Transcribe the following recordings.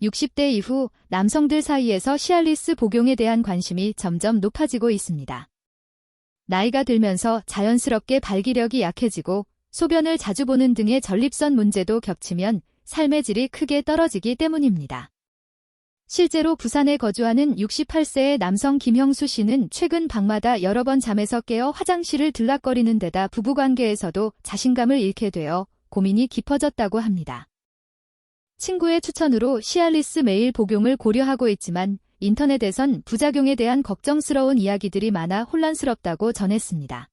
60대 이후 남성들 사이에서 시알리스 복용에 대한 관심이 점점 높아지고 있습니다. 나이가 들면서 자연스럽게 발기력이 약해지고 소변을 자주 보는 등의 전립선 문제도 겹치면 삶의 질이 크게 떨어지기 때문입니다. 실제로 부산에 거주하는 68세의 남성 김형수 씨는 최근 밤마다 여러 번 잠에서 깨어 화장실을 들락거리는 데다 부부관계에서도 자신감을 잃게 되어 고민이 깊어졌다고 합니다. 친구의 추천으로 시알리스 매일 복용을 고려하고 있지만 인터넷에선 부작용에 대한 걱정스러운 이야기들이 많아 혼란스럽다고 전했습니다.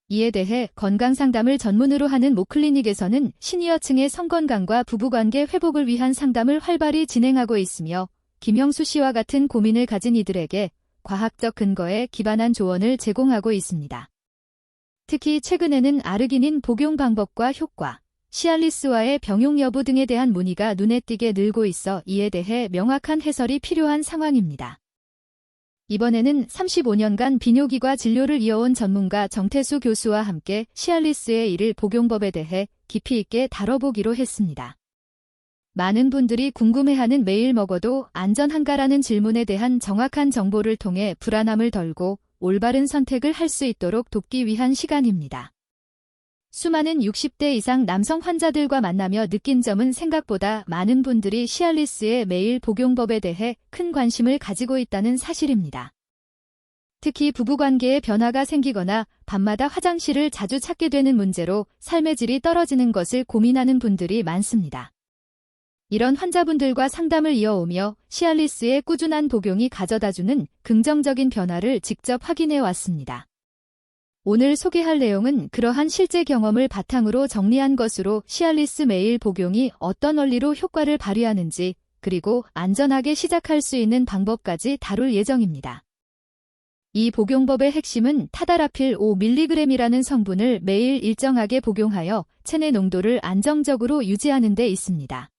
이에 대해 건강상담을 전문으로 하는 모클리닉에서는 시니어층의 성건강과 부부관계 회복을 위한 상담을 활발히 진행하고 있으며 김형수 씨와 같은 고민을 가진 이들에게 과학적 근거에 기반한 조언을 제공하고 있습니다. 특히 최근에는 아르기닌 복용 방법과 효과, 시알리스와의 병용 여부 등에 대한 문의가 눈에 띄게 늘고 있어 이에 대해 명확한 해설이 필요한 상황입니다. 이번에는 35년간 비뇨기과 진료를 이어온 전문가 정태수 교수와 함께 시알리스의 일일 복용법에 대해 깊이 있게 다뤄보기로 했습니다. 많은 분들이 궁금해하는 매일 먹어도 안전한가라는 질문에 대한 정확한 정보를 통해 불안함을 덜고 올바른 선택을 할 수 있도록 돕기 위한 시간입니다. 수많은 60대 이상 남성 환자들과 만나며 느낀 점은 생각보다 많은 분들이 시알리스의 매일 복용법에 대해 큰 관심을 가지고 있다는 사실입니다. 특히 부부관계에 변화가 생기거나 밤마다 화장실을 자주 찾게 되는 문제로 삶의 질이 떨어지는 것을 고민하는 분들이 많습니다. 이런 환자분들과 상담을 이어오며 시알리스의 꾸준한 복용이 가져다주는 긍정적인 변화를 직접 확인해 왔습니다. 오늘 소개할 내용은 그러한 실제 경험을 바탕으로 정리한 것으로 시알리스 매일 복용이 어떤 원리로 효과를 발휘하는지 그리고 안전하게 시작할 수 있는 방법까지 다룰 예정입니다. 이 복용법의 핵심은 타다라필 5mg이라는 성분을 매일 일정하게 복용하여 체내 농도를 안정적으로 유지하는 데 있습니다.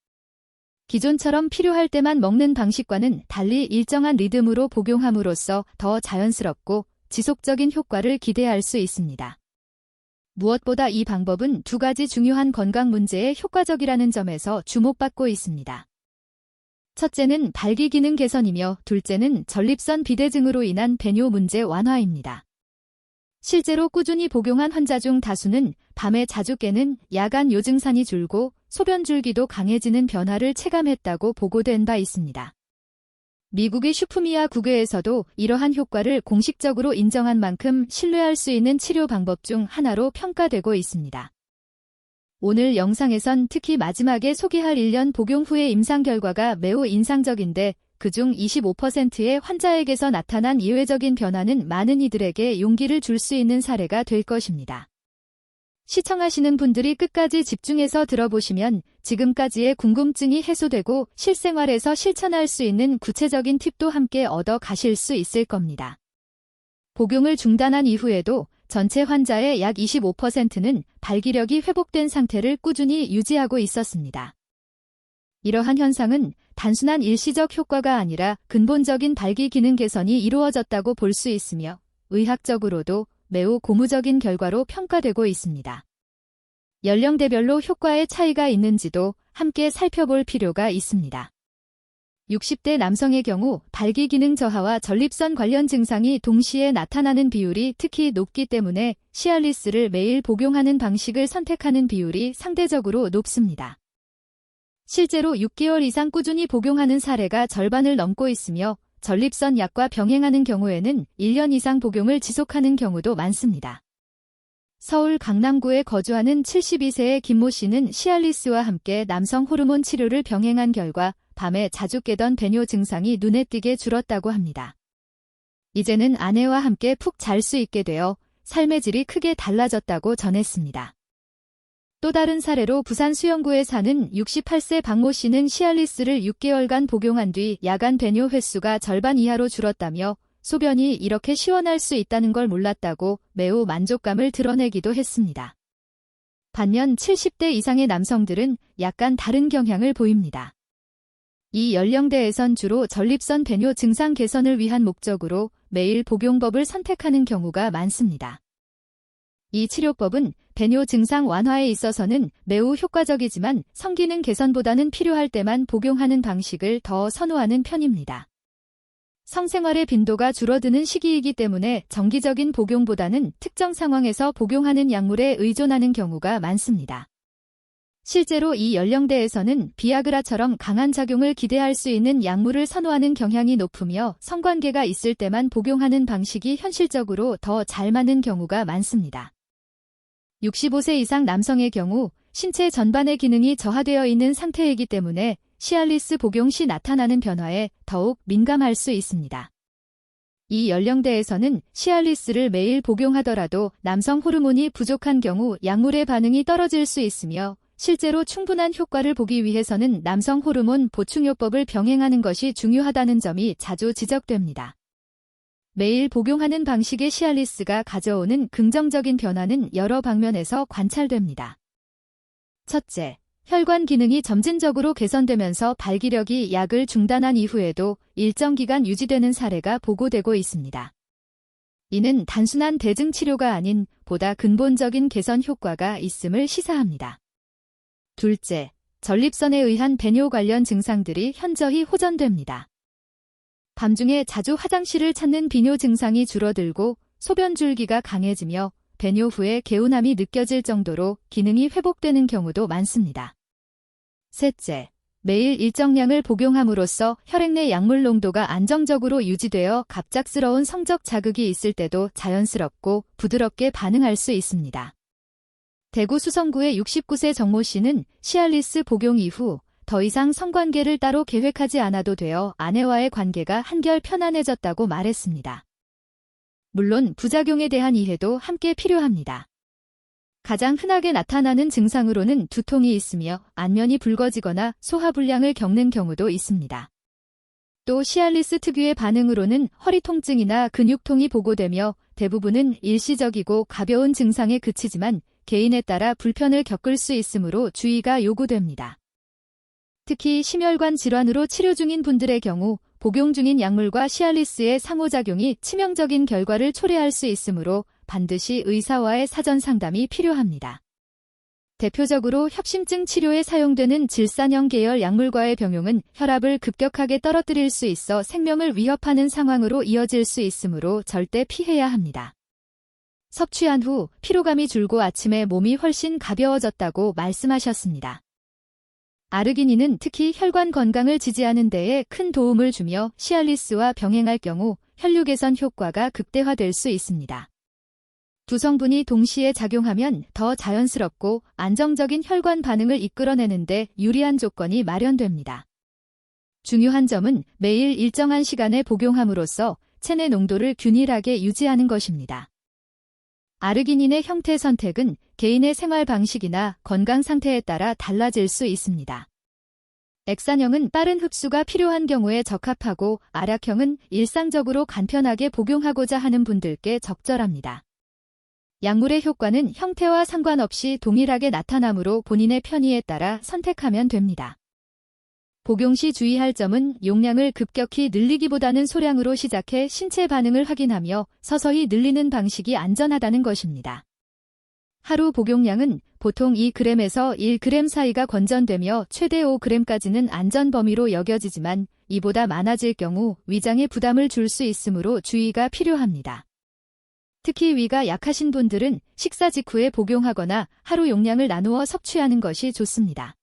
기존처럼 필요할 때만 먹는 방식과는 달리 일정한 리듬으로 복용함으로써 더 자연스럽고 지속적인 효과를 기대할 수 있습니다. 무엇보다 이 방법은 두 가지 중요한 건강 문제에 효과적이라는 점에서 주목받고 있습니다. 첫째는 발기 기능 개선이며 둘째는 전립선 비대증으로 인한 배뇨 문제 완화입니다. 실제로 꾸준히 복용한 환자 중 다수는 밤에 자주 깨는 야간 요증산이 줄고 소변 줄기도 강해지는 변화를 체감했다고 보고된 바 있습니다. 미국의 슈프미아 국외에서도 이러한 효과를 공식적으로 인정한 만큼 신뢰할 수 있는 치료 방법 중 하나로 평가되고 있습니다. 오늘 영상에선 특히 마지막에 소개할 1년 복용 후의 임상 결과가 매우 인상적인데 그중 25%의 환자에게서 나타난 예외적인 변화는 많은 이들에게 용기를 줄 수 있는 사례가 될 것입니다. 시청하시는 분들이 끝까지 집중해서 들어보시면 지금까지의 궁금증이 해소되고 실생활에서 실천할 수 있는 구체적인 팁도 함께 얻어 가실 수 있을 겁니다. 복용을 중단한 이후에도 전체 환자의 약 25%는 발기력이 회복된 상태를 꾸준히 유지하고 있었습니다. 이러한 현상은 단순한 일시적 효과가 아니라 근본적인 발기 기능 개선이 이루어졌다고 볼 수 있으며 의학적으로도 매우 고무적인 결과로 평가되고 있습니다. 연령대별로 효과의 차이가 있는지도 함께 살펴볼 필요가 있습니다. 60대 남성의 경우 발기 기능 저하와 전립선 관련 증상이 동시에 나타나는 비율이 특히 높기 때문에 시알리스를 매일 복용하는 방식을 선택하는 비율이 상대적으로 높습니다. 실제로 6개월 이상 꾸준히 복용하는 사례가 절반을 넘고 있으며 전립선 약과 병행하는 경우에는 1년 이상 복용을 지속하는 경우도 많습니다. 서울 강남구에 거주하는 72세의 김모 씨는 시알리스와 함께 남성 호르몬 치료를 병행한 결과 밤에 자주 깨던 배뇨 증상이 눈에 띄게 줄었다고 합니다. 이제는 아내와 함께 푹 잘 수 있게 되어 삶의 질이 크게 달라졌다고 전했습니다. 또 다른 사례로 부산 수영구에 사는 68세 박모 씨는 시알리스를 6개월간 복용한 뒤 야간 배뇨 횟수가 절반 이하로 줄었다며 소변이 이렇게 시원할 수 있다는 걸 몰랐다고 매우 만족감을 드러내기도 했습니다. 반면 70대 이상의 남성들은 약간 다른 경향을 보입니다. 이 연령대에선 주로 전립선 배뇨 증상 개선을 위한 목적으로 매일 복용법을 선택하는 경우가 많습니다. 이 치료법은 배뇨 증상 완화에 있어서는 매우 효과적이지만 성기능 개선보다는 필요할 때만 복용하는 방식을 더 선호하는 편입니다. 성생활의 빈도가 줄어드는 시기이기 때문에 정기적인 복용보다는 특정 상황에서 복용하는 약물에 의존하는 경우가 많습니다. 실제로 이 연령대에서는 비아그라처럼 강한 작용을 기대할 수 있는 약물을 선호하는 경향이 높으며 성관계가 있을 때만 복용하는 방식이 현실적으로 더 잘 맞는 경우가 많습니다. 65세 이상 남성의 경우 신체 전반의 기능이 저하되어 있는 상태이기 때문에 시알리스 복용 시 나타나는 변화에 더욱 민감할 수 있습니다. 이 연령대에서는 시알리스를 매일 복용하더라도 남성 호르몬이 부족한 경우 약물의 반응이 떨어질 수 있으며 실제로 충분한 효과를 보기 위해서는 남성 호르몬 보충요법을 병행하는 것이 중요하다는 점이 자주 지적됩니다. 매일 복용하는 방식의 시알리스가 가져오는 긍정적인 변화는 여러 방면에서 관찰됩니다. 첫째, 혈관 기능이 점진적으로 개선되면서 발기력이 약을 중단한 이후에도 일정 기간 유지되는 사례가 보고되고 있습니다. 이는 단순한 대증 치료가 아닌 보다 근본적인 개선 효과가 있음을 시사합니다. 둘째, 전립선에 의한 배뇨 관련 증상들이 현저히 호전됩니다. 밤중에 자주 화장실을 찾는 비뇨 증상이 줄어들고 소변 줄기가 강해지며 배뇨 후에 개운함이 느껴질 정도로 기능이 회복되는 경우도 많습니다. 셋째, 매일 일정량을 복용함으로써 혈액 내 약물 농도가 안정적으로 유지되어 갑작스러운 성적 자극이 있을 때도 자연스럽고 부드럽게 반응할 수 있습니다. 대구 수성구의 69세 정모 씨는 시알리스 복용 이후 더 이상 성관계를 따로 계획하지 않아도 되어 아내와의 관계가 한결 편안해졌다고 말했습니다. 물론 부작용에 대한 이해도 함께 필요합니다. 가장 흔하게 나타나는 증상으로는 두통이 있으며 안면이 붉어지거나 소화불량을 겪는 경우도 있습니다. 또 시알리스 특유의 반응으로는 허리 통증이나 근육통이 보고되며 대부분은 일시적이고 가벼운 증상에 그치지만 개인에 따라 불편을 겪을 수 있으므로 주의가 요구됩니다. 특히 심혈관 질환으로 치료 중인 분들의 경우 복용 중인 약물과 시알리스의 상호작용이 치명적인 결과를 초래할 수 있으므로 반드시 의사와의 사전 상담이 필요합니다. 대표적으로 협심증 치료에 사용되는 질산형 계열 약물과의 병용은 혈압을 급격하게 떨어뜨릴 수 있어 생명을 위협하는 상황으로 이어질 수 있으므로 절대 피해야 합니다. 섭취한 후 피로감이 줄고 아침에 몸이 훨씬 가벼워졌다고 말씀하셨습니다. 아르기닌은 특히 혈관 건강을 지지하는 데에 큰 도움을 주며 시알리스와 병행할 경우 혈류 개선 효과가 극대화될 수 있습니다. 두 성분이 동시에 작용하면 더 자연스럽고 안정적인 혈관 반응을 이끌어내는데 유리한 조건이 마련됩니다. 중요한 점은 매일 일정한 시간에 복용함으로써 체내 농도를 균일하게 유지하는 것입니다. 아르기닌의 형태 선택은 개인의 생활 방식이나 건강 상태에 따라 달라질 수 있습니다. 액산형은 빠른 흡수가 필요한 경우에 적합하고 알약형은 일상적으로 간편하게 복용하고자 하는 분들께 적절합니다. 약물의 효과는 형태와 상관없이 동일하게 나타나므로 본인의 편의에 따라 선택하면 됩니다. 복용 시 주의할 점은 용량을 급격히 늘리기보다는 소량으로 시작해 신체 반응을 확인하며 서서히 늘리는 방식이 안전하다는 것입니다. 하루 복용량은 보통 2g에서 1g 사이가 권전되며 최대 5g까지는 안전 범위로 여겨지지만 이보다 많아질 경우 위장에 부담을 줄 수 있으므로 주의가 필요합니다. 특히 위가 약하신 분들은 식사 직후에 복용하거나 하루 용량을 나누어 섭취하는 것이 좋습니다.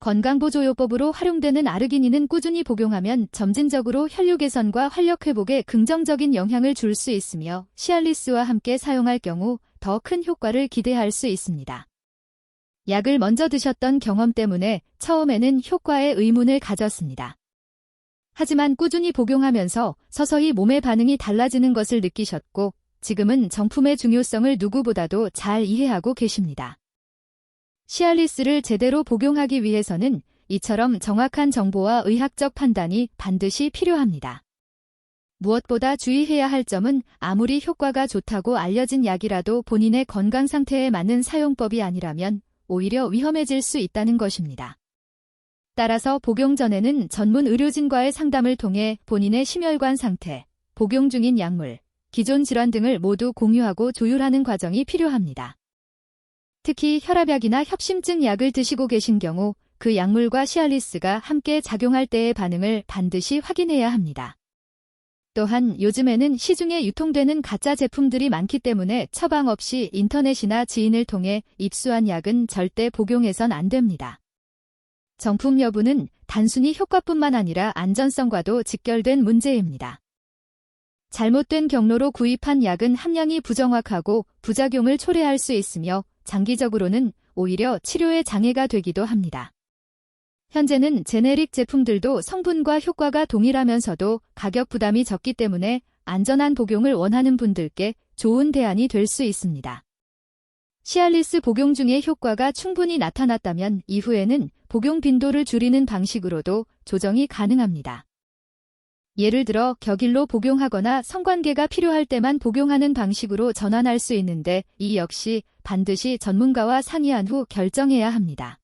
건강보조요법으로 활용되는 아르기닌은 꾸준히 복용하면 점진적으로 혈류 개선과 활력 회복에 긍정적인 영향을 줄 수 있으며 시알리스와 함께 사용할 경우 더 큰 효과를 기대할 수 있습니다. 약을 먼저 드셨던 경험 때문에 처음에는 효과에 의문을 가졌습니다. 하지만 꾸준히 복용하면서 서서히 몸의 반응이 달라지는 것을 느끼셨고 지금은 정품의 중요성을 누구보다도 잘 이해하고 계십니다. 시알리스를 제대로 복용하기 위해서는 이처럼 정확한 정보와 의학적 판단이 반드시 필요합니다. 무엇보다 주의해야 할 점은 아무리 효과가 좋다고 알려진 약이라도 본인의 건강 상태에 맞는 사용법이 아니라면 오히려 위험해질 수 있다는 것입니다. 따라서 복용 전에는 전문 의료진과의 상담을 통해 본인의 심혈관 상태, 복용 중인 약물, 기존 질환 등을 모두 공유하고 조율하는 과정이 필요합니다. 특히 혈압약이나 협심증 약을 드시고 계신 경우 그 약물과 시알리스가 함께 작용할 때의 반응을 반드시 확인해야 합니다. 또한 요즘에는 시중에 유통되는 가짜 제품들이 많기 때문에 처방 없이 인터넷이나 지인을 통해 입수한 약은 절대 복용해선 안 됩니다. 정품 여부는 단순히 효과뿐만 아니라 안전성과도 직결된 문제입니다. 잘못된 경로로 구입한 약은 함량이 부정확하고 부작용을 초래할 수 있으며 장기적으로는 오히려 치료에 장애가 되기도 합니다. 현재는 제네릭 제품들도 성분과 효과가 동일하면서도 가격 부담이 적기 때문에 안전한 복용을 원하는 분들께 좋은 대안이 될 수 있습니다. 시알리스 복용 중에 효과가 충분히 나타났다면 이후에는 복용 빈도를 줄이는 방식으로도 조정이 가능합니다. 예를 들어 격일로 복용하거나 성관계가 필요할 때만 복용하는 방식으로 전환할 수 있는데 이 역시 반드시 전문가와 상의한 후 결정해야 합니다.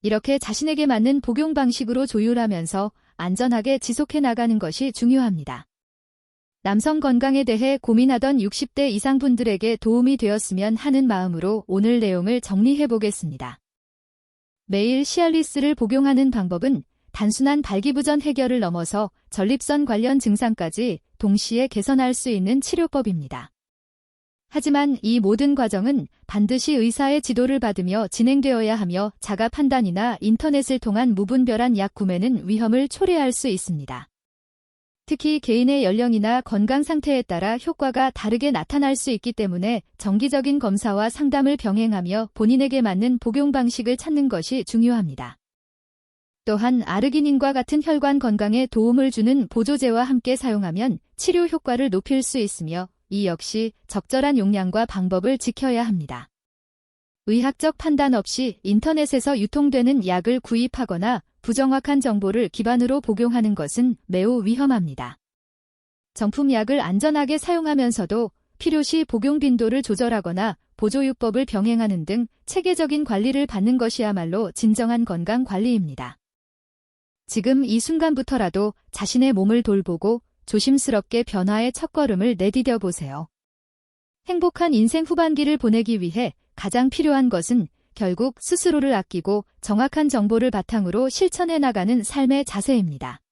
이렇게 자신에게 맞는 복용 방식으로 조율하면서 안전하게 지속해 나가는 것이 중요합니다. 남성 건강에 대해 고민하던 60대 이상 분들에게 도움이 되었으면 하는 마음으로 오늘 내용을 정리해 보겠습니다. 매일 시알리스를 복용하는 방법은 단순한 발기부전 해결을 넘어서 전립선 관련 증상까지 동시에 개선할 수 있는 치료법입니다. 하지만 이 모든 과정은 반드시 의사의 지도를 받으며 진행되어야 하며 자가 판단이나 인터넷을 통한 무분별한 약 구매는 위험을 초래할 수 있습니다. 특히 개인의 연령이나 건강 상태에 따라 효과가 다르게 나타날 수 있기 때문에 정기적인 검사와 상담을 병행하며 본인에게 맞는 복용 방식을 찾는 것이 중요합니다. 또한 아르기닌과 같은 혈관 건강에 도움을 주는 보조제와 함께 사용하면 치료 효과를 높일 수 있으며 이 역시 적절한 용량과 방법을 지켜야 합니다. 의학적 판단 없이 인터넷에서 유통되는 약을 구입하거나 부정확한 정보를 기반으로 복용하는 것은 매우 위험합니다. 정품약을 안전하게 사용하면서도 필요시 복용 빈도를 조절하거나 보조요법을 병행하는 등 체계적인 관리를 받는 것이야말로 진정한 건강 관리입니다. 지금 이 순간부터라도 자신의 몸을 돌보고 조심스럽게 변화의 첫걸음을 내디뎌 보세요. 행복한 인생 후반기를 보내기 위해 가장 필요한 것은 결국 스스로를 아끼고 정확한 정보를 바탕으로 실천해 나가는 삶의 자세입니다.